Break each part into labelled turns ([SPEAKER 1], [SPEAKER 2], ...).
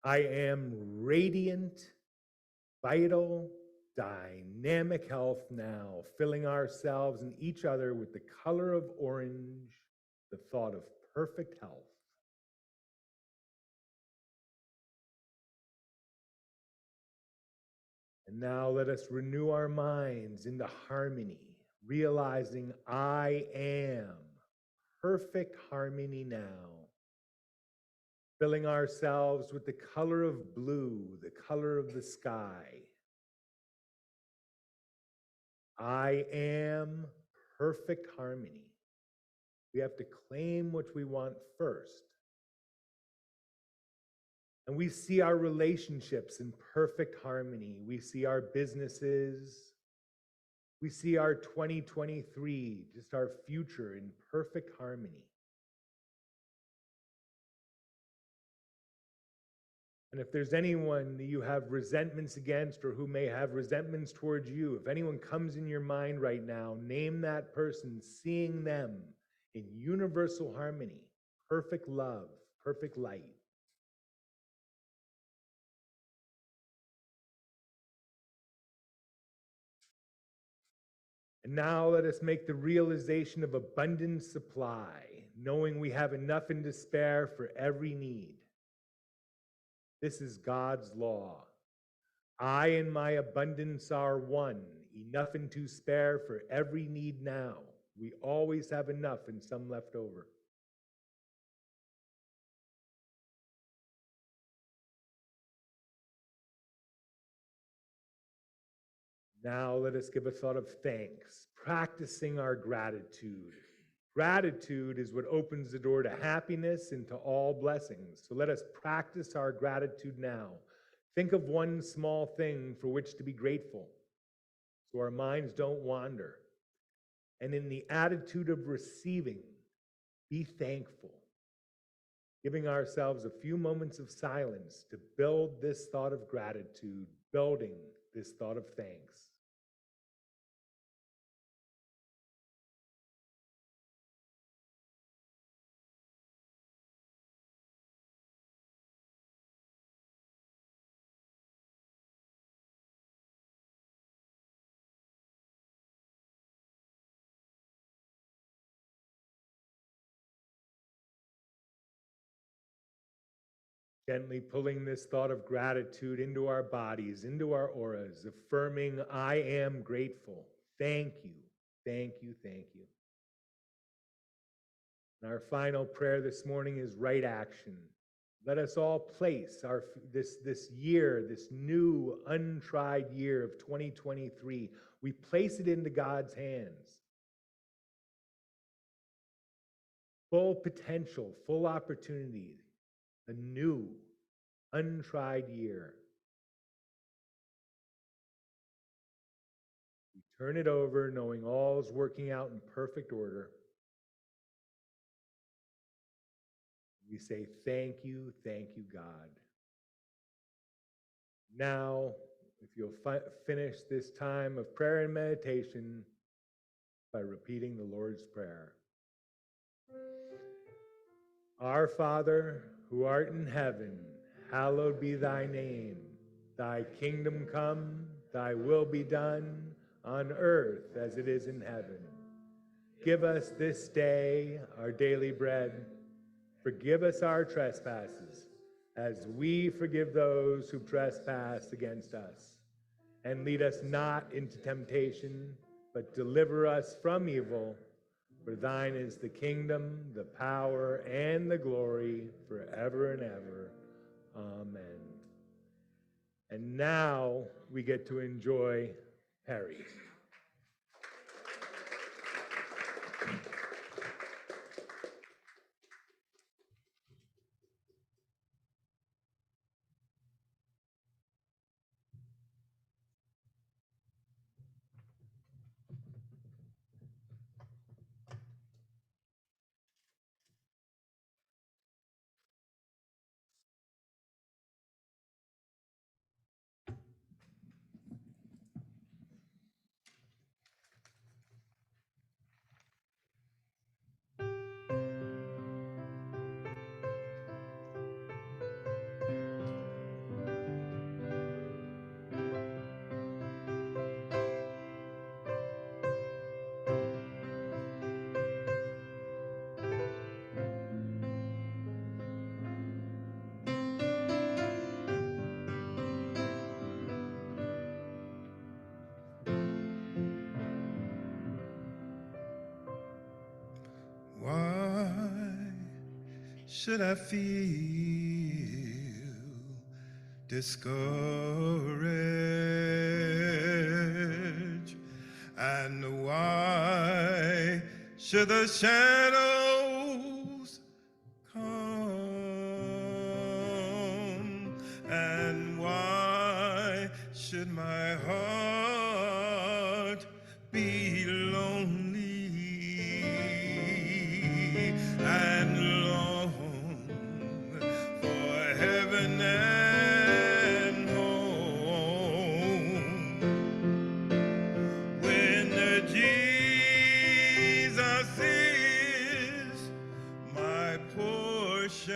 [SPEAKER 1] I am radiant, vital, dynamic health now, filling ourselves and each other with the color of orange, the thought of perfect health. And now let us renew our minds into harmony, realizing I am perfect harmony now, filling ourselves with the color of blue, the color of the sky. I am perfect harmony. We have to claim what we want first. And we see our relationships in perfect harmony. We see our businesses. We see our 2023, just our future in perfect harmony. And if there's anyone that you have resentments against or who may have resentments towards you, if anyone comes in your mind right now, name that person, seeing them in universal harmony, perfect love, perfect light. And now let us make the realization of abundant supply, knowing we have enough and to spare for every need. This is God's law. I and my abundance are one, enough and to spare for every need now. We always have enough and some left over. Now let us give a thought of thanks, practicing our gratitude. Gratitude is what opens the door to happiness and to all blessings. So let us practice our gratitude now. Think of one small thing for which to be grateful, so our minds don't wander. And in the attitude of receiving, be thankful, giving ourselves a few moments of silence to build this thought of gratitude, building this thought of thanks. Gently pulling this thought of gratitude into our bodies, into our auras, affirming, I am grateful. Thank you, thank you, thank you. And our final prayer this morning is right action. Let us all place this year, this new untried year of 2023, we place it into God's hands. Full potential, full opportunity, a new, untried year. We turn it over, knowing all is working out in perfect order. We say, thank you, God. Now, if you'll finish this time of prayer and meditation by repeating the Lord's Prayer. Our Father, who art in heaven, hallowed be thy name. Thy kingdom come, thy will be done, on earth as it is in heaven. Give us this day our daily bread. Forgive us our trespasses, as we forgive those who trespass against us. And lead us not into temptation, but deliver us from evil. For thine is the kingdom, the power, and the glory forever and ever. Amen. And now we get to enjoy Perry.
[SPEAKER 2] should I feel discouraged? And why should the shadows come? And why should my heart be lonely and long for heaven and home when Jesus is my portion,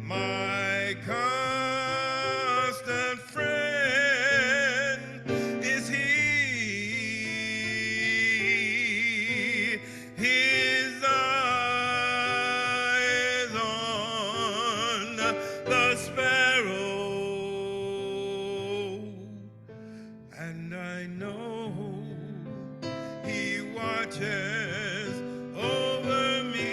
[SPEAKER 2] my constant friend is he. His eyes on the sparrow, and I know he watches over me.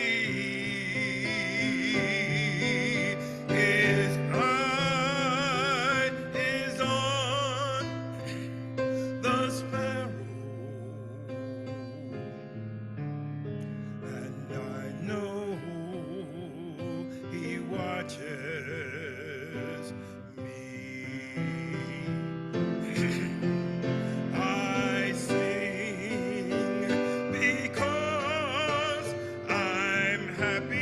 [SPEAKER 2] His eye is on the sparrow, and I know he watches me. I sing because I'm happy.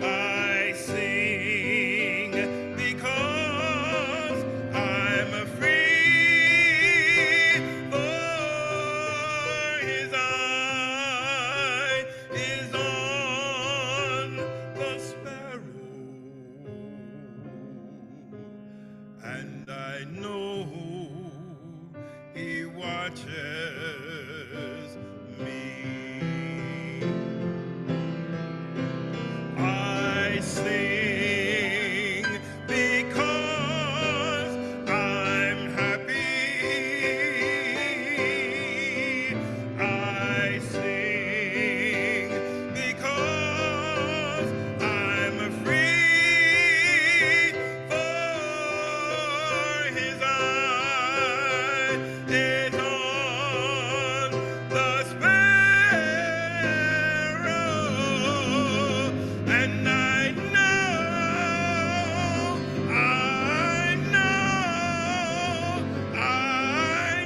[SPEAKER 2] I sing because I'm free. For his eye is on the sparrow, and I know he watches me. I sing because I'm happy. I sing because I'm free. For his eye is on the sparrow, and I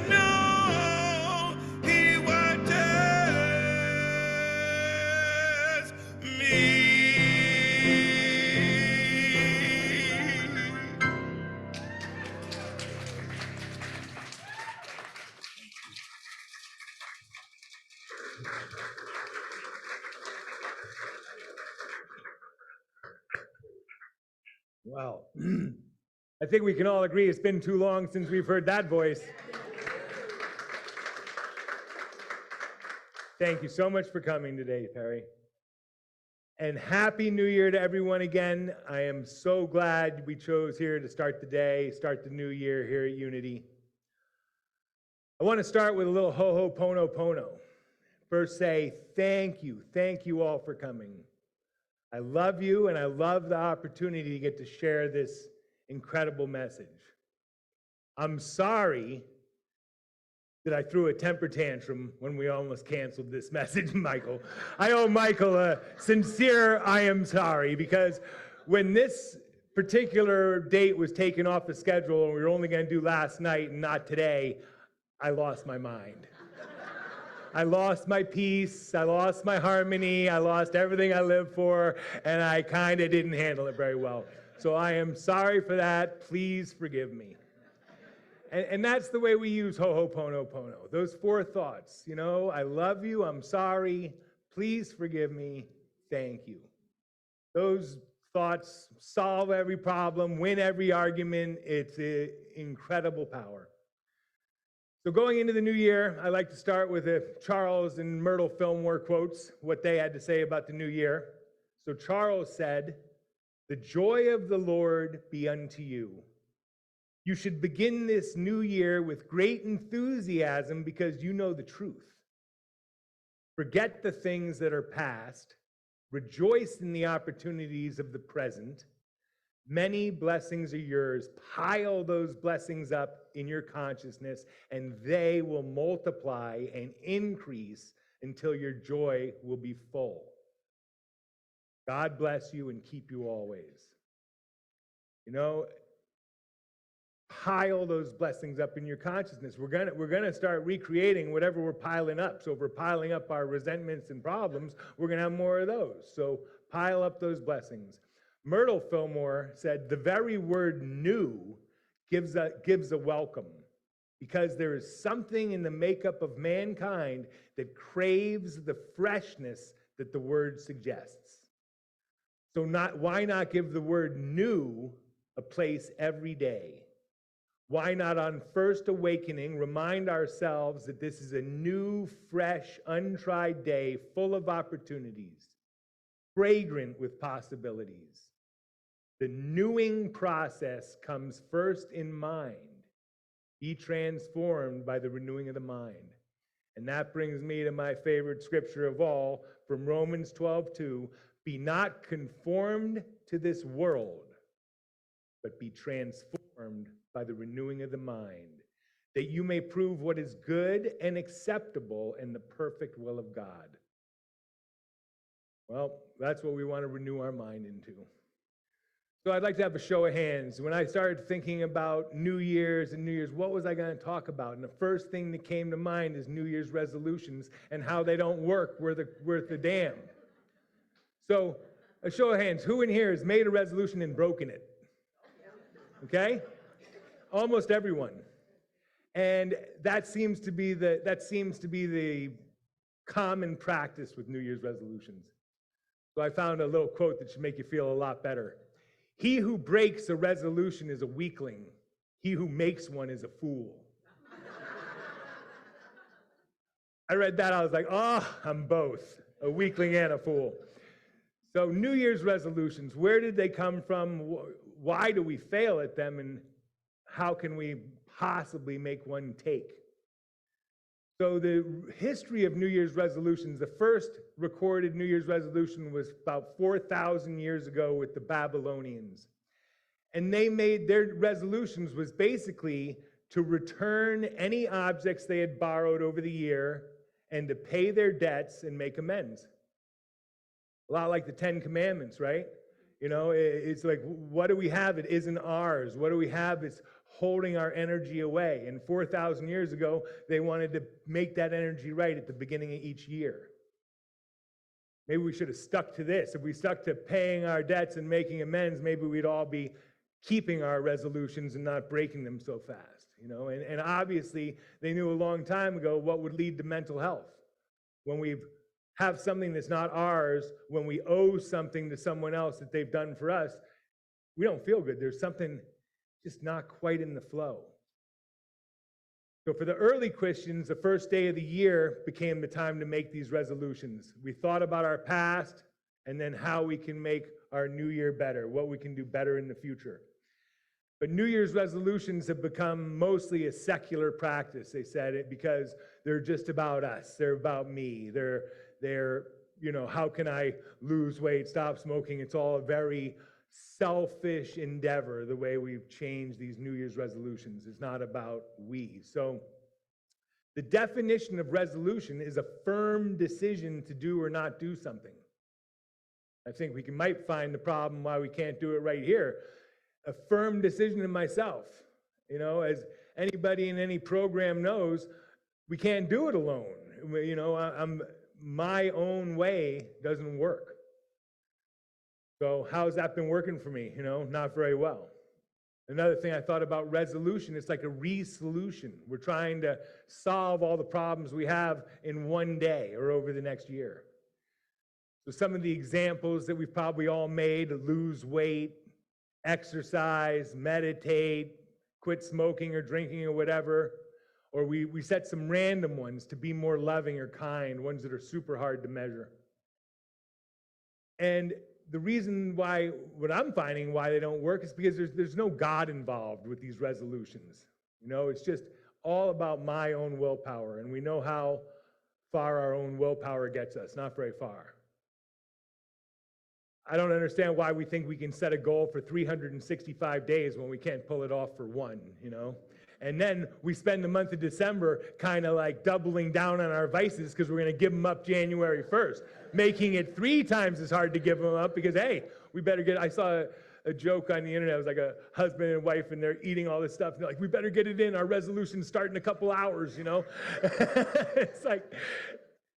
[SPEAKER 2] know he watches me.
[SPEAKER 1] Well, I think we can all agree it's been too long since we've heard that voice. Thank you so much for coming today, Perry. And Happy New Year to everyone again. I am so glad we chose here to start the day, start the new year here at Unity. I want to start with a little ho-ho pono pono. First say thank you all for coming. I love you, and I love the opportunity to get to share this incredible message. I'm sorry that I threw a temper tantrum when we almost canceled this message, Michael. I owe Michael a sincere I am sorry, because when this particular date was taken off the schedule and we were only going to do last night and not today, I lost my mind. I lost my peace, I lost my harmony, I lost everything I live for, and I kind of didn't handle it very well. So I am sorry for that. Please forgive me. And that's the way we use ho-ho pono pono. Those four thoughts, you know, I love you, I'm sorry, please forgive me, thank you. Those thoughts solve every problem, win every argument. It's an incredible power. So going into the new year, I like to start with Charles and Myrtle Fillmore quotes, what they had to say about the new year. So Charles said, "The joy of the Lord be unto you. You should begin this new year with great enthusiasm because you know the truth. Forget the things that are past. Rejoice in the opportunities of the present. Many blessings are yours. Pile those blessings up in your consciousness, and they will multiply and increase until your joy will be full. God bless you and keep you always. Pile those blessings up in your consciousness. We're gonna start recreating whatever we're piling up. So if we're piling up our resentments and problems, we're gonna have more of those. So pile up those blessings. Myrtle Fillmore said, the very word new gives a welcome, because there is something in the makeup of mankind that craves the freshness that the word suggests. So why not give the word new a place every day? Why not on first awakening remind ourselves that this is a new, fresh, untried day full of opportunities, fragrant with possibilities. The newing process comes first in mind. Be transformed by the renewing of the mind. And that brings me to my favorite scripture of all, from Romans 12:2. Be not conformed to this world, but be transformed by the renewing of the mind, that you may prove what is good and acceptable in the perfect will of God. Well, that's what we want to renew our mind into. So I'd like to have a show of hands. When I started thinking about New Year's, what was I going to talk about? And the first thing that came to mind is New Year's resolutions and how they don't work worth a damn. So a show of hands. Who in here has made a resolution and broken it? Okay? Almost everyone. And that seems to be the common practice with New Year's resolutions. So I found a little quote that should make you feel a lot better. He who breaks a resolution is a weakling. He who makes one is a fool. I read that, I was like, oh, I'm both, a weakling and a fool. So New Year's resolutions, where did they come from? Why do we fail at them? And how can we possibly make one take? So the history of New Year's resolutions, the first recorded New Year's resolution was about 4,000 years ago with the Babylonians. And they made their resolutions was basically to return any objects they had borrowed over the year and to pay their debts and make amends. A lot like the 10 Commandments, right? It's like, what do we have that isn't ours? What do we have that's holding our energy away? And 4,000 years ago, they wanted to make that energy right at the beginning of each year. Maybe we should have stuck to this. If we stuck to paying our debts and making amends, maybe we'd all be keeping our resolutions and not breaking them so fast. And obviously, they knew a long time ago what would lead to mental health. When we have something that's not ours, when we owe something to someone else that they've done for us, we don't feel good. There's something just not quite in the flow. So for the early Christians, the first day of the year became the time to make these resolutions. We thought about our past and then how we can make our new year better, what we can do better in the future. But New Year's resolutions have become mostly a secular practice, they said it, because they're just about us. They're about me. They're how can I lose weight, stop smoking? It's all a very selfish endeavor, the way we've changed these New Year's resolutions. It's not about we. So the definition of resolution is a firm decision to do or not do something. I think we might find the problem why we can't do it right here. A firm decision in myself. As anybody in any program knows, we can't do it alone. My own way doesn't work. So how's that been working for me? Not very well. Another thing I thought about resolution, it's like a re-solution. We're trying to solve all the problems we have in one day or over the next year. So some of the examples that we've probably all made: lose weight, exercise, meditate, quit smoking or drinking or whatever. Or we set some random ones to be more loving or kind, ones that are super hard to measure. And the reason what I'm finding why they don't work is because there's no God involved with these resolutions. It's just all about my own willpower. And we know how far our own willpower gets us, not very far. I don't understand why we think we can set a goal for 365 days when we can't pull it off for one, And then we spend the month of December kind of like doubling down on our vices because we're going to give them up January 1st, making it 3 times as hard to give them up because, hey, we better get, I saw a joke on the internet. It was like a husband and wife, and they're eating all this stuff. And they're like, we better get it in. Our resolutions start in a couple hours, It's like,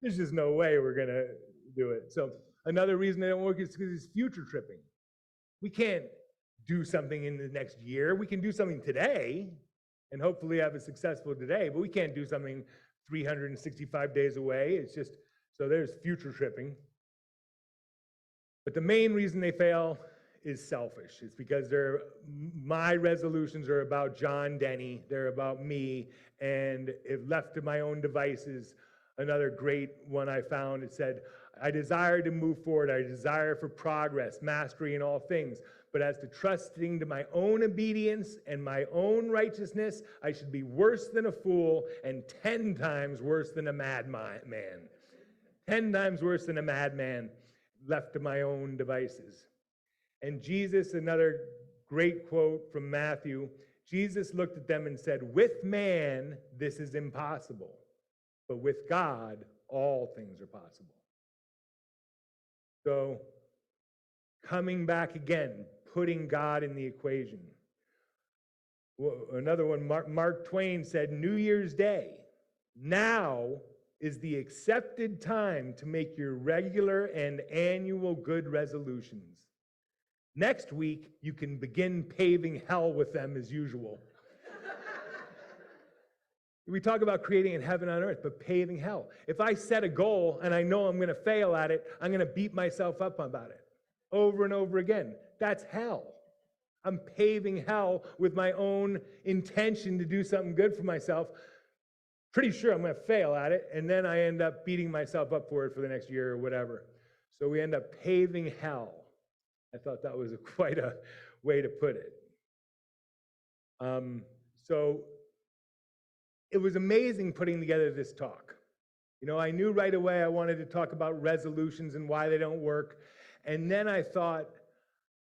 [SPEAKER 1] there's just no way we're going to do it. So another reason they don't work is because it's future tripping. We can't do something in the next year. We can do something today and hopefully have it successful today, but we can't do something 365 days away. It's just, so there's future tripping. But the main reason they fail is selfish. It's because my resolutions are about John Denney. They're about me. And if left to my own devices, another great one I found, it said, I desire to move forward. I desire for progress, mastery in all things. But as to trusting to my own obedience and my own righteousness, I should be worse than a fool and 10 times worse than a madman. 10 times worse than a madman left to my own devices. And Jesus, another great quote from Matthew, Jesus looked at them and said, with man, this is impossible. But with God, all things are possible. So, coming back again, putting God in the equation. Another one, Mark Twain said, New Year's Day, now is the accepted time to make your regular and annual good resolutions. Next week, you can begin paving hell with them as usual. We talk about creating a heaven on earth, but paving hell. If I set a goal and I know I'm going to fail at it, I'm going to beat myself up about it over and over again. That's hell. I'm paving hell with my own intention to do something good for myself. Pretty sure I'm going to fail at it, and then I end up beating myself up for it for the next year or whatever. So we end up paving hell. I thought that was quite a way to put it. So it was amazing putting together this talk. I knew right away I wanted to talk about resolutions and why they don't work. And then I thought,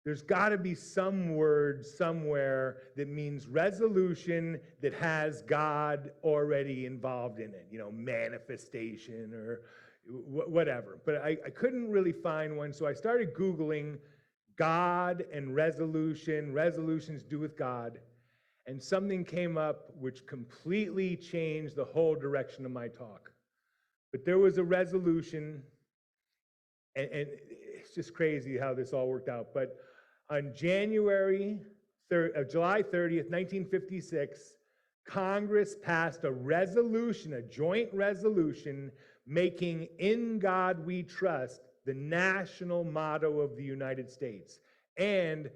[SPEAKER 1] there's got to be some word somewhere that means resolution that has God already involved in it, manifestation or whatever. But I couldn't really find one, so I started Googling God and resolutions do with God, and something came up which completely changed the whole direction of my talk. But there was a resolution, and it's just crazy how this all worked out, but on July 30th, 1956, Congress passed a resolution, a joint resolution, making "In God We Trust" the national motto of the United States, and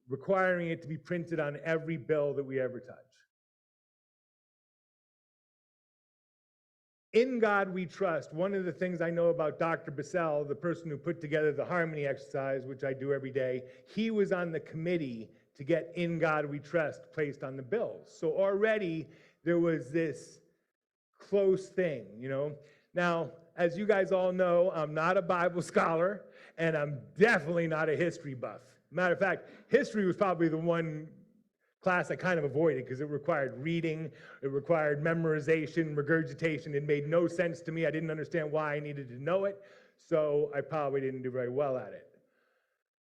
[SPEAKER 1] requiring it to be printed on every bill that we ever touch. In God we trust. One of the things I know about Dr. Bissell, the person who put together the harmony exercise, which I do every day, he was on the committee to get "In God we trust" placed on the bills. So already there was this close thing, Now, as you guys all know, I'm not a Bible scholar, and I'm definitely not a history buff. Matter of fact, history was probably the one class I kind of avoided because it required reading, it required memorization, regurgitation. It made no sense to me. I didn't understand why I needed to know it, so I probably didn't do very well at it.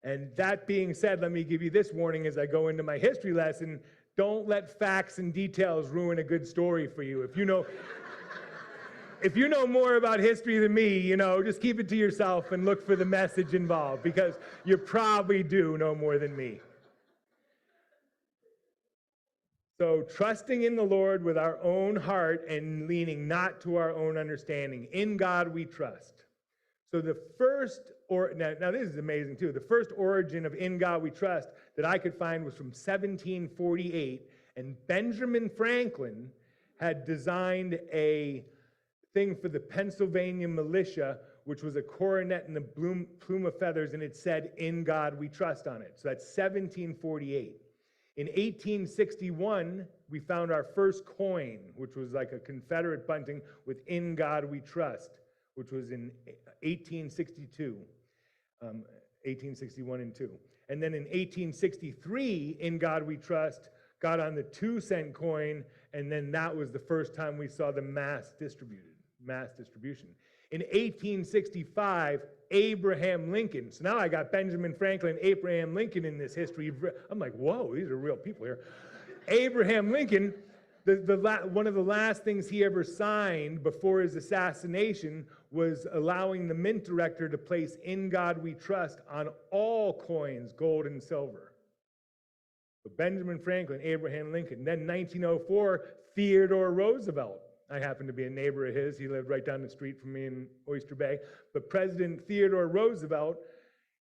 [SPEAKER 1] And that being said, let me give you this warning as I go into my history lesson. Don't let facts and details ruin a good story for you. If you know more about history than me, just keep it to yourself and look for the message involved, because you probably do know more than me. So trusting in the Lord with our own heart and leaning not to our own understanding. In God we trust. So the first, now this is amazing too, the first origin of "In God We Trust" that I could find was from 1748, and Benjamin Franklin had designed a thing for the Pennsylvania militia, which was a coronet and a plume of feathers, and it said "In God We Trust" on it. So that's 1748. In 1861, we found our first coin, which was like a Confederate bunting with "In God We Trust," which was in 1862, 1861 and 2. And then in 1863, "In God We Trust" got on the 2-cent coin, and then that was the first time we saw the mass distribution. In 1865, Abraham Lincoln. So now I got Benjamin Franklin, Abraham Lincoln in this history. I'm like, whoa, these are real people here. Abraham Lincoln, one of the last things he ever signed before his assassination was allowing the mint director to place "In God We Trust" on all coins, gold and silver. So Benjamin Franklin, Abraham Lincoln. Then 1904, Theodore Roosevelt. I happen to be a neighbor of his. He lived right down the street from me in Oyster Bay. But President Theodore Roosevelt,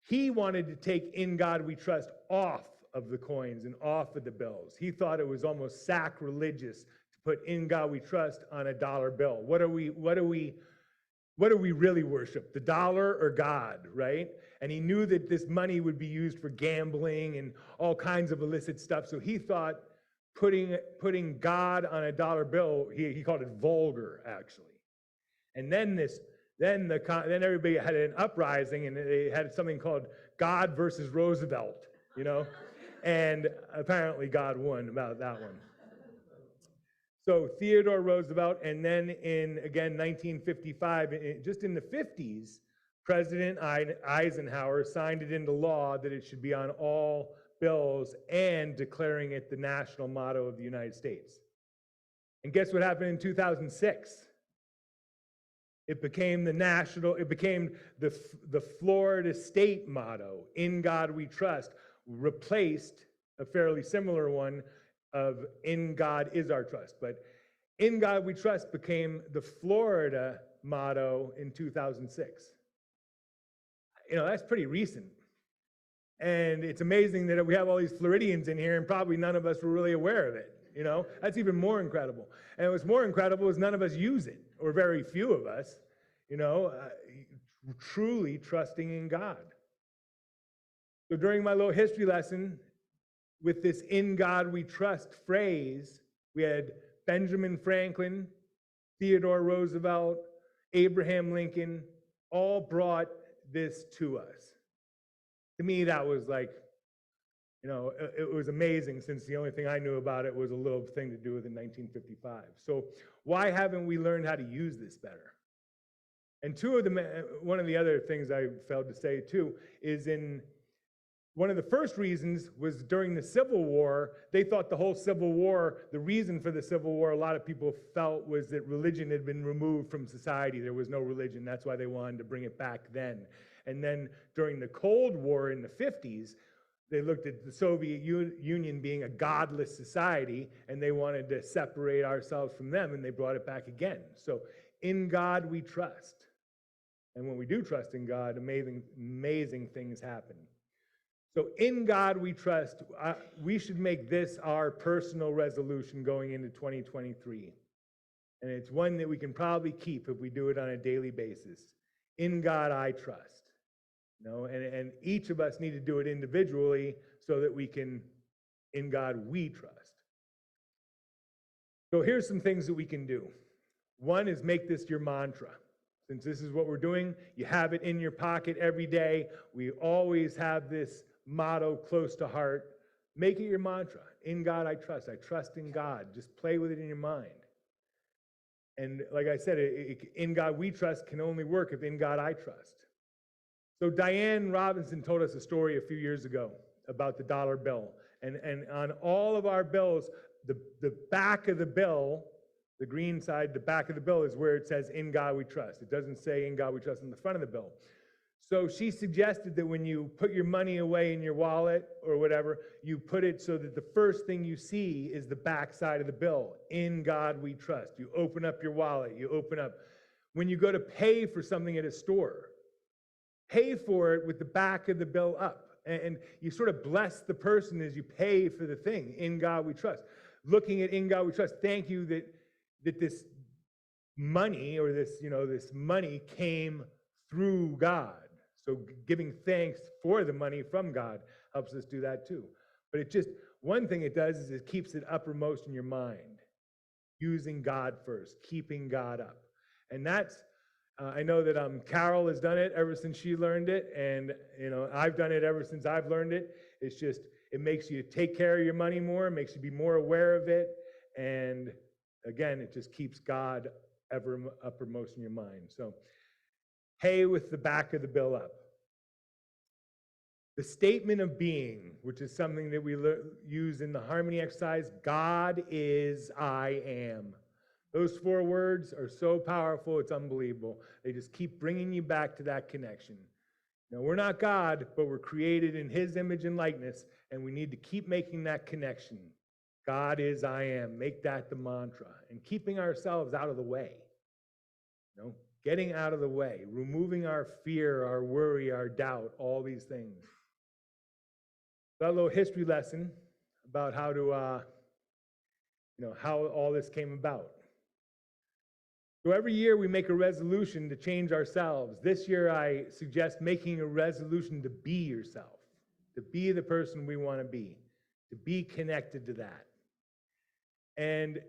[SPEAKER 1] he wanted to take "In God We Trust" off of the coins and off of the bills. He thought it was almost sacrilegious to put "In God We Trust" on a dollar bill. What do we really worship? The dollar or God, right? And he knew that this money would be used for gambling and all kinds of illicit stuff. So he thought putting God on a dollar bill, he called it vulgar, actually. And then everybody had an uprising, and they had something called God versus Roosevelt, you know? And apparently God won about that one. So Theodore Roosevelt, and then in, again, 1955, just in the 50s, President Eisenhower signed it into law that it should be on all bills and declaring it the national motto of the United States. And guess what happened in 2006? It became the Florida state motto, "In God We Trust," replaced a fairly similar one of "In God Is Our Trust." But "In God We Trust" became the Florida motto in 2006. You know, that's pretty recent. And it's amazing that we have all these Floridians in here, and probably none of us were really aware of it. You know, that's even more incredible. And what's more incredible is none of us use it, or very few of us, truly trusting in God. So during my little history lesson, with this "In God We Trust" phrase, we had Benjamin Franklin, Theodore Roosevelt, Abraham Lincoln, all brought this to us. To me, that was like, it was amazing, since the only thing I knew about it was a little thing to do with in 1955. So why haven't we learned how to use this better? And one of the other things I failed to say too is one of the first reasons was during the Civil War. They thought the whole Civil War, the reason for the Civil War, a lot of people felt, was that religion had been removed from society. There was no religion. That's why they wanted to bring it back then. And then during the Cold War in the 50s, they looked at the Soviet Union being a godless society, and they wanted to separate ourselves from them, and they brought it back again. So "In God We Trust." And when we do trust in God, amazing things happen. So "In God We Trust," we should make this our personal resolution going into 2023. And it's one that we can probably keep if we do it on a daily basis. "In God I trust." And each of us need to do it individually so that we can, "In God we trust." So here's some things that we can do. One is make this your mantra. Since this is what we're doing, you have it in your pocket every day. We always have this motto close to heart. Make it your mantra. "In God I trust." I trust in God. Just play with it in your mind. And like I said, "In God we trust" can only work if "In God I trust." So Diane Robinson told us a story a few years ago about the dollar bill. And on all of our bills, the back of the bill, the green side, the back of the bill is where it says "In God We Trust." It doesn't say "In God We Trust" on the front of the bill. So she suggested that when you put your money away in your wallet or whatever, you put it so that the first thing you see is the back side of the bill. "In God We Trust." You open up your wallet, you open up. When you go to pay for something at a store, pay for it with the back of the bill up. And you sort of bless the person as you pay for the thing. "In God We Trust." Looking at "In God We Trust," thank you that this money, or this money came through God. So giving thanks for the money from God helps us do that too. But one thing it does is it keeps it uppermost in your mind, using God first, keeping God up. And that's, I know that Carol has done it ever since she learned it, and I've done it ever since I've learned it. It's just, it makes you take care of your money more, it makes you be more aware of it, and again, it just keeps God ever uppermost in your mind. So, hey, with the back of the bill up. The statement of being, which is something that we use in the harmony exercise, God is, I am. Those 4 words are so powerful, it's unbelievable. They just keep bringing you back to that connection. Now, we're not God, but we're created in His image and likeness, and we need to keep making that connection. God is, I am. Make that the mantra. And keeping ourselves out of the way. Getting out of the way. Removing our fear, our worry, our doubt, all these things. Got a little history lesson about how to, how all this came about. So every year we make a resolution to change ourselves. This year I suggest making a resolution to be yourself, to be the person we want to be connected to that. And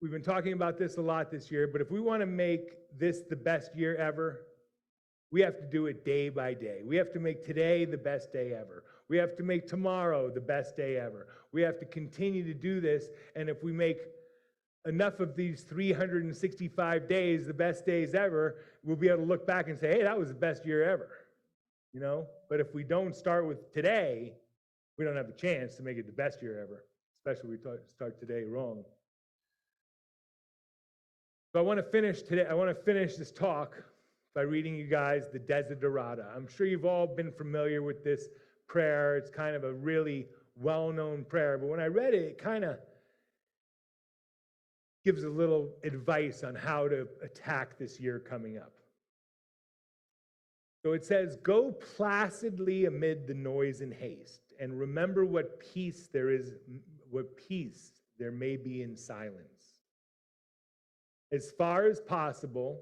[SPEAKER 1] we've been talking about this a lot this year, but if we want to make this the best year ever, we have to do it day by day. We have to make today the best day ever. We have to make tomorrow the best day ever. We have to continue to do this, and if we make enough of these 365 days the best days ever, we'll be able to look back and say, hey, that was the best year ever. But if we don't start with today, we don't have a chance to make it the best year ever, especially if we start today wrong. So I want to finish this talk by reading you guys the Desiderata. I'm sure you've all been familiar with this prayer. It's kind of a really well-known prayer, but when I read it, it kind of gives a little advice on how to attack this year coming up. So it says, go placidly amid the noise and haste, and remember what peace there may be in silence. As far as possible,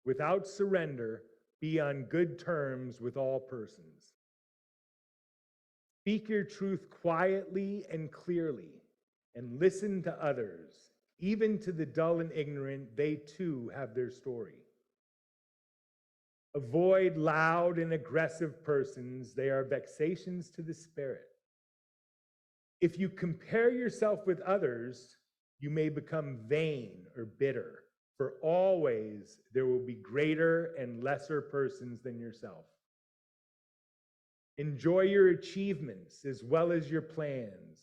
[SPEAKER 1] without surrender, be on good terms with all persons. Speak your truth quietly and clearly, and listen to others. Even to the dull and ignorant, they too have their story. Avoid loud and aggressive persons. They are vexations to the spirit. If you compare yourself with others, you may become vain or bitter, for always there will be greater and lesser persons than yourself. Enjoy your achievements as well as your plans.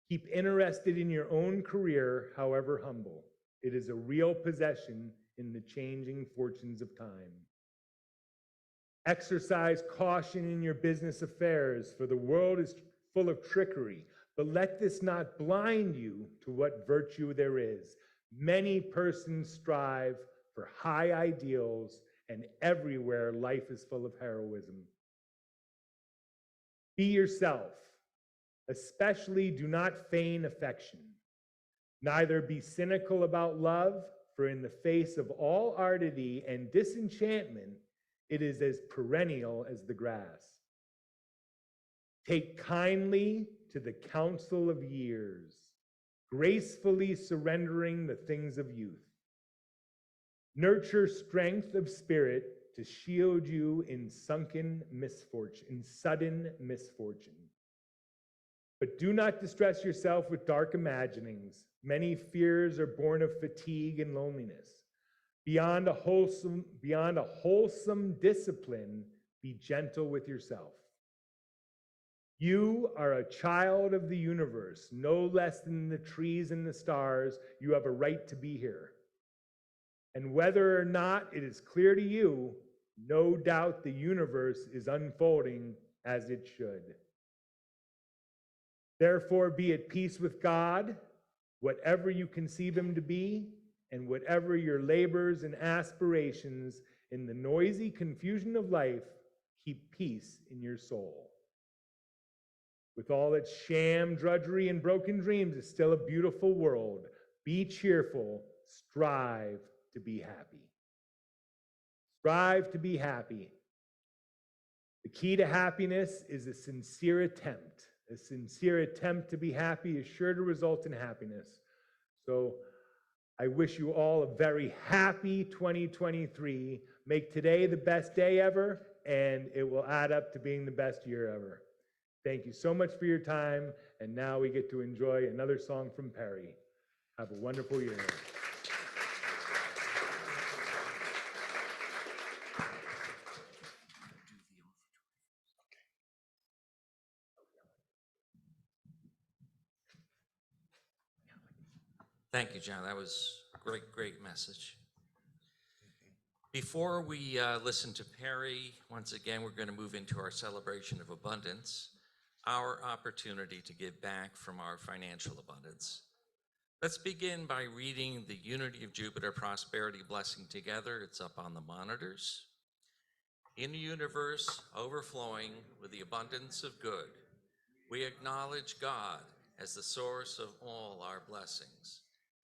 [SPEAKER 1] Keep interested in your own career, however humble. It is a real possession in the changing fortunes of time. Exercise caution in your business affairs, for the world is full of trickery, but let this not blind you to what virtue there is. Many persons strive for high ideals, and everywhere life is full of heroism. Be yourself. Especially do not feign affection. Neither be cynical about love, for in the face of all ardity and disenchantment, it is as perennial as the grass. Take kindly to the counsel of years, gracefully surrendering the things of youth. Nurture strength of spirit to shield you in sudden misfortune. But do not distress yourself with dark imaginings. Many fears are born of fatigue and loneliness. Beyond a wholesome discipline, be gentle with yourself. You are a child of the universe, no less than the trees and the stars. You have a right to be here. And whether or not it is clear to you, no doubt the universe is unfolding as it should. Therefore, be at peace with God, whatever you conceive him to be, and whatever your labors and aspirations. In the noisy confusion of life, keep peace in your soul. With all its sham, drudgery, and broken dreams, it's still a beautiful world. Be cheerful. Strive to be happy. Strive to be happy. The key to happiness is a sincere attempt, A sincere attempt to be happy is sure to result in happiness. So I wish you all a very happy 2023. Make today the best day ever, and it will add up to being the best year ever. Thank you so much for your time, and now we get to enjoy another song from Perry. Have a wonderful year.
[SPEAKER 3] Thank you, John. That was a great message. Before we listen to Perry, once again, we're going to move into our celebration of abundance, our opportunity to give back from our financial abundance. Let's begin by reading the Unity of Jupiter Prosperity Blessing together. It's up on the monitors. In a universe overflowing with the abundance of good, we acknowledge God as the source of all our blessings.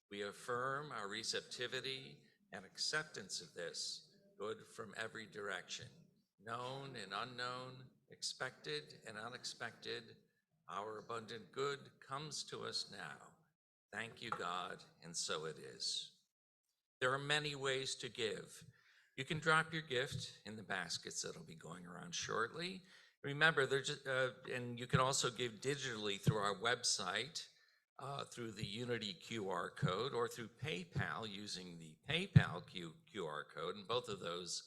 [SPEAKER 3] We affirm our receptivity and acceptance of this good from every direction, known and unknown, expected and unexpected. Our abundant good comes to us now. Thank you, God, and so it is. There are many ways to give. You can drop your gift in the baskets that'll be going around shortly. Remember, and you can also give digitally through our website, through the Unity QR code, or through PayPal using the PayPal QR code, and both of those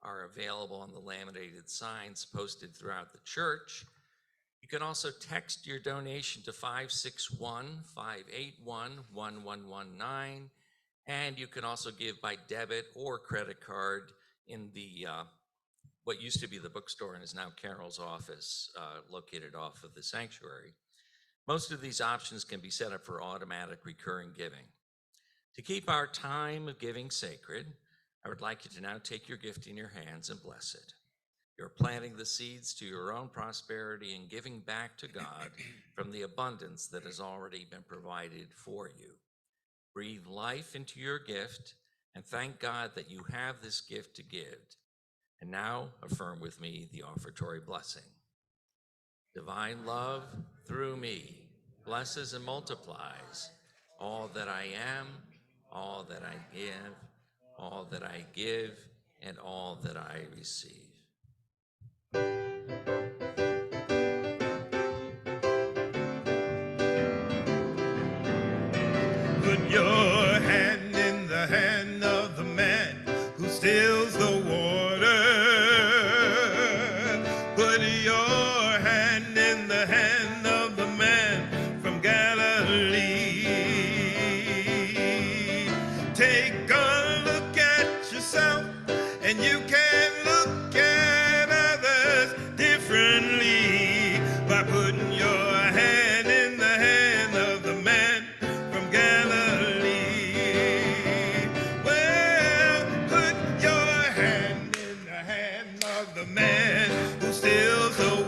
[SPEAKER 3] are available on the laminated signs posted throughout the church. You can also text your donation to 561-581-1119, and you can also give by debit or credit card in the what used to be the bookstore and is now Carol's office, located off of the sanctuary. Most of these options can be set up for automatic recurring giving. To keep our time of giving sacred, I would like you to now take your gift in your hands and bless it. You're planting the seeds to your own prosperity and giving back to God from the abundance that has already been provided for you. Breathe life into your gift and thank God that you have this gift to give. And now affirm with me the offertory blessing. Divine love through me blesses and multiplies all that I am, all that I give, all that I give, and all that I receive.
[SPEAKER 2] Put your hand in the hand of the man who stills the water. Put your hand in the hand of the man from Galilee. Take a look at yourself and you can look at others differently by putting your hand in the hand of the man from Galilee. Well, put your hand in the hand of the man who stills the